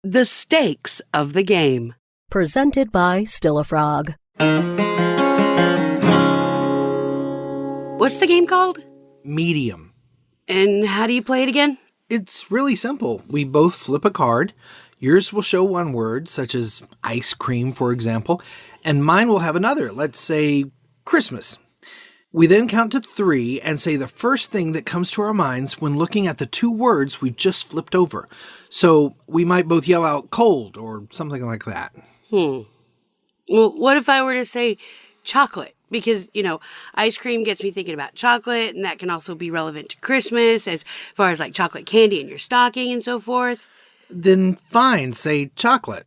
The stakes of the game. Presented by Still a Frog. What's the game called? Medium. And how do you play it again? It's really simple. We both flip a card. Yours will show one word, such as ice cream, for example, and mine will have another, let's say Christmas. We then count to 3 and say the first thing that comes to our minds when looking at the 2 words we've just flipped over. So we might both yell out cold or something like that. Well, what if I were to say chocolate? Because, ice cream gets me thinking about chocolate, and that can also be relevant to Christmas as far as like chocolate candy in your stocking and so forth. Then fine, say chocolate.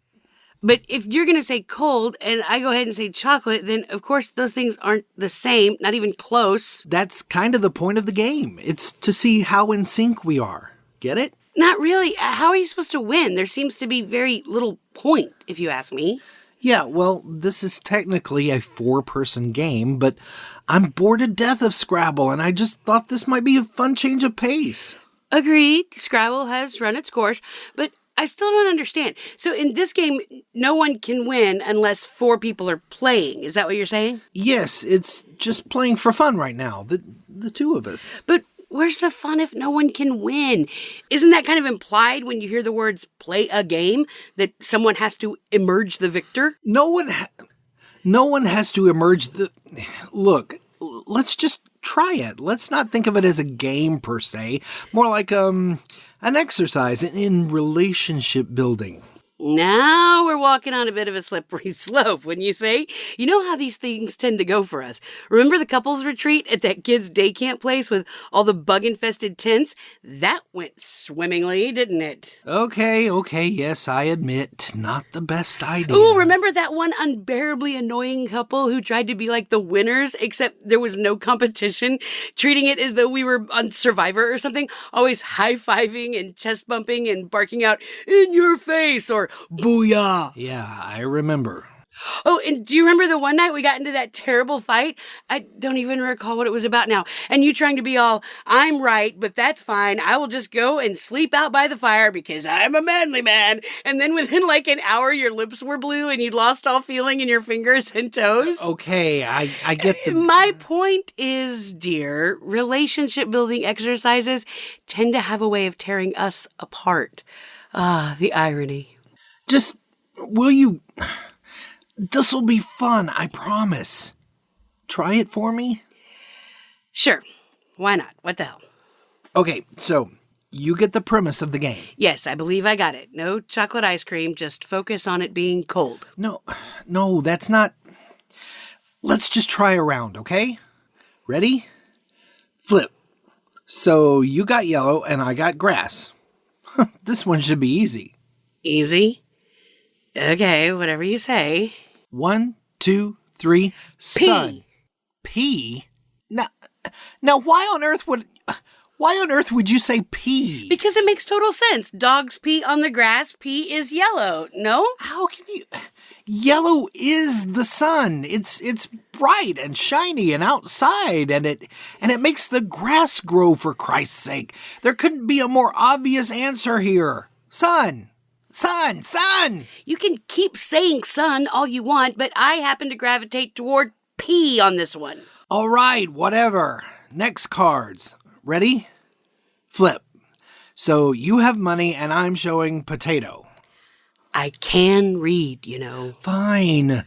But if you're going to say cold and I go ahead and say chocolate, then of course those things aren't the same, not even close. That's kind of the point of the game. It's to see how in sync we are. Get it? Not really. How are you supposed to win? There seems to be very little point, if you ask me. Yeah, well, this is technically a 4-person game, but I'm bored to death of Scrabble, and I just thought this might be a fun change of pace. Agreed. Scrabble has run its course, but I still don't understand. So in this game, no one can win unless 4 people are playing. Is that what you're saying? Yes, it's just playing for fun right now, the 2 of us. But where's the fun if no one can win? Isn't that kind of implied when you hear the words play a game, that someone has to emerge the victor? No one has to emerge Look, let's just try it. Let's not think of it as a game per se, more like an exercise in relationship building. Now we're walking on a bit of a slippery slope, wouldn't you say? You know how these things tend to go for us. Remember the couples retreat at that kid's day camp place with all the bug-infested tents? That went swimmingly, didn't it? Okay, yes, I admit, not the best idea. Ooh, remember that one unbearably annoying couple who tried to be like the winners, except there was no competition, treating it as though we were on Survivor or something, always high-fiving and chest-bumping and barking out, "In your face," or "Booyah." Yeah, I remember. Oh, and do you remember the one night we got into that terrible fight? I don't even recall what it was about now. And you trying to be all, "I'm right, but that's fine. I will just go and sleep out by the fire because I'm a manly man." And then within like an hour, your lips were blue and you'd lost all feeling in your fingers and toes. Okay, I get the... My point is, dear, relationship building exercises tend to have a way of tearing us apart. Ah, the irony. Just, will you... This'll be fun, I promise. Try it for me? Sure. Why not? What the hell? Okay, so you get the premise of the game. Yes, I believe I got it. No chocolate ice cream, just focus on it being cold. No, that's not... Let's just try a round, okay? Ready? Flip. So you got yellow and I got grass. This one should be easy. Easy? Okay, whatever you say. 1, 2, 3, sun. Pea? Now why on earth would you say pea? Because it makes total sense. Dogs pee on the grass. Pea is yellow. No? How can you... Yellow is the sun. It's bright and shiny and outside, and it makes the grass grow, for Christ's sake. There couldn't be a more obvious answer here. Sun. Sun! Sun! You can keep saying sun all you want, but I happen to gravitate toward pea on this one. All right, whatever. Next cards. Ready? Flip. So you have money and I'm showing potato. I can read, Fine.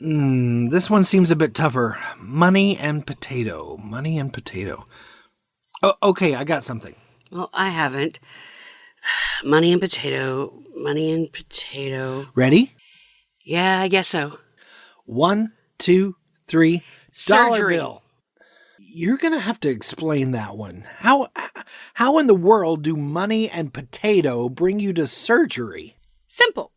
This one seems a bit tougher. Money and potato. Money and potato. Oh, okay, I got something. Well, I haven't. Money and potato. Money and potato. Ready? Yeah, I guess so. 1, 2, 3. Dollar Surgery. bill. You're going to have to explain that one. How in the world do money and potato bring you to surgery? Simple.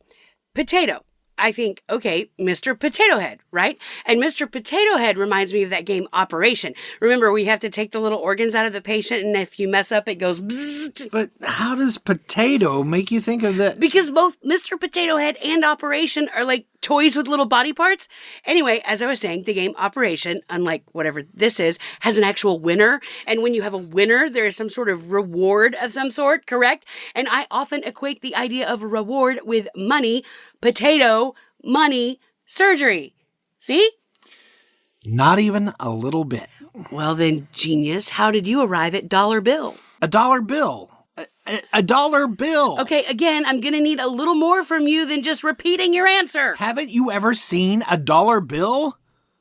Potato. I think, okay, Mr. Potato Head, right? And Mr. Potato Head reminds me of that game Operation. Remember, we have to take the little organs out of the patient, and if you mess up, it goes bzzzt. But how does potato make you think of that? Because both Mr. Potato Head and Operation are like toys with little body parts. Anyway, as I was saying, the game Operation, unlike whatever this is, has an actual winner. And when you have a winner, there is some sort of reward of some sort, correct? And I often equate the idea of a reward with money, potato, money, surgery. See? Not even a little bit. Well then, genius, how did you arrive at dollar bill? A dollar bill. A dollar bill. Okay, again, I'm gonna need a little more from you than just repeating your answer. Haven't you ever seen a dollar bill?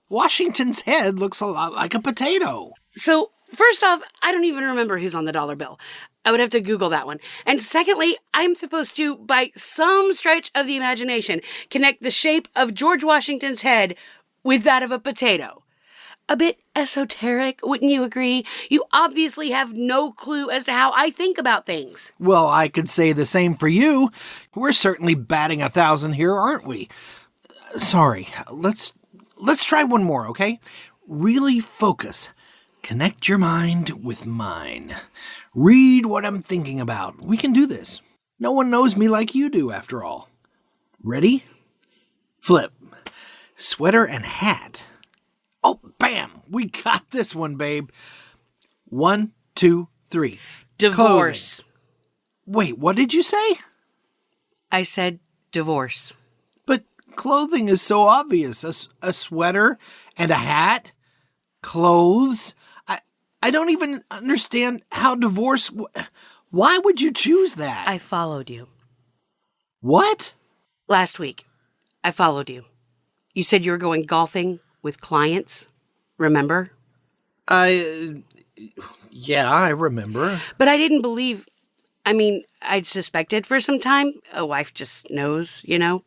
Washington's head looks a lot like a potato. So, first off, I don't even remember who's on the dollar bill. I would have to Google that one. And secondly, I'm supposed to, by some stretch of the imagination, connect the shape of George Washington's head with that of a potato. A bit esoteric, wouldn't you agree? You obviously have no clue as to how I think about things. Well, I could say the same for you. We're certainly batting 1,000 here, aren't we? Sorry, let's try one more, okay? Really focus. Connect your mind with mine. Read what I'm thinking about. We can do this. No one knows me like you do, after all. Ready? Flip. Sweater and hat. Oh, bam! We got this one, babe. 1, 2, 3. Divorce. Clothing. Wait, what did you say? I said divorce. But clothing is so obvious. A sweater and a hat. Clothes. I don't even understand how divorce... Why would you choose that? I followed you. What? Last week, I followed you. You said you were going golfing with clients, remember? Yeah, I remember. But I didn't believe... I'd suspected for some time. A wife just knows, you know?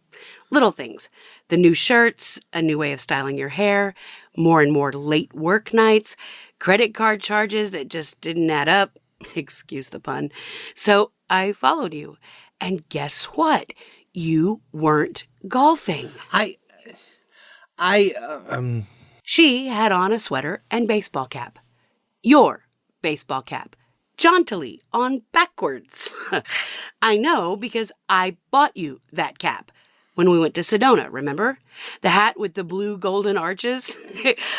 Little things. The new shirts, a new way of styling your hair, more and more late work nights, credit card charges that just didn't add up. Excuse the pun. So I followed you. And guess what? You weren't golfing. She had on a sweater and baseball cap. Your baseball cap. Jauntily on backwards. I know because I bought you that cap when we went to Sedona, remember? The hat with the blue golden arches?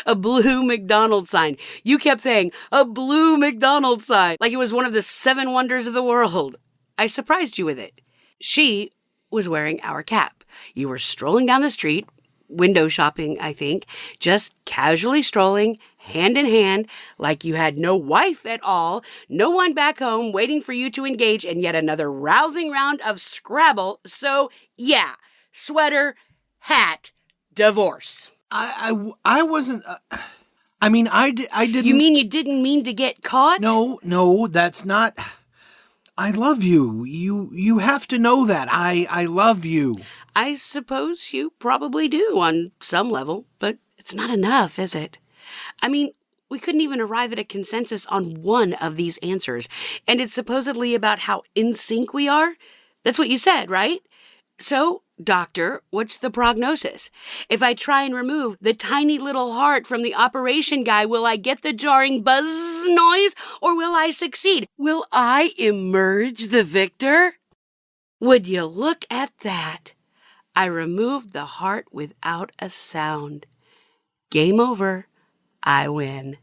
A blue McDonald's sign. You kept saying, a blue McDonald's sign, like it was one of the 7 wonders of the world. I surprised you with it. She was wearing our cap. You were strolling down the street, window shopping, I think, just casually strolling, hand in hand, like you had no wife at all, no one back home waiting for you to engage in yet another rousing round of Scrabble. So, yeah, sweater, hat, divorce. I wasn't... I didn't... You mean you didn't mean to get caught? No, that's not... I love you. You have to know that. I love you. I suppose you probably do on some level, but it's not enough, is it? We couldn't even arrive at a consensus on one of these answers, and it's supposedly about how in sync we are. That's what you said, right? So, doctor, what's the prognosis? If I try and remove the tiny little heart from the operation guy, will I get the jarring buzz noise, or will I succeed? Will I emerge the victor? Would you look at that? I removed the heart without a sound. Game over. I win.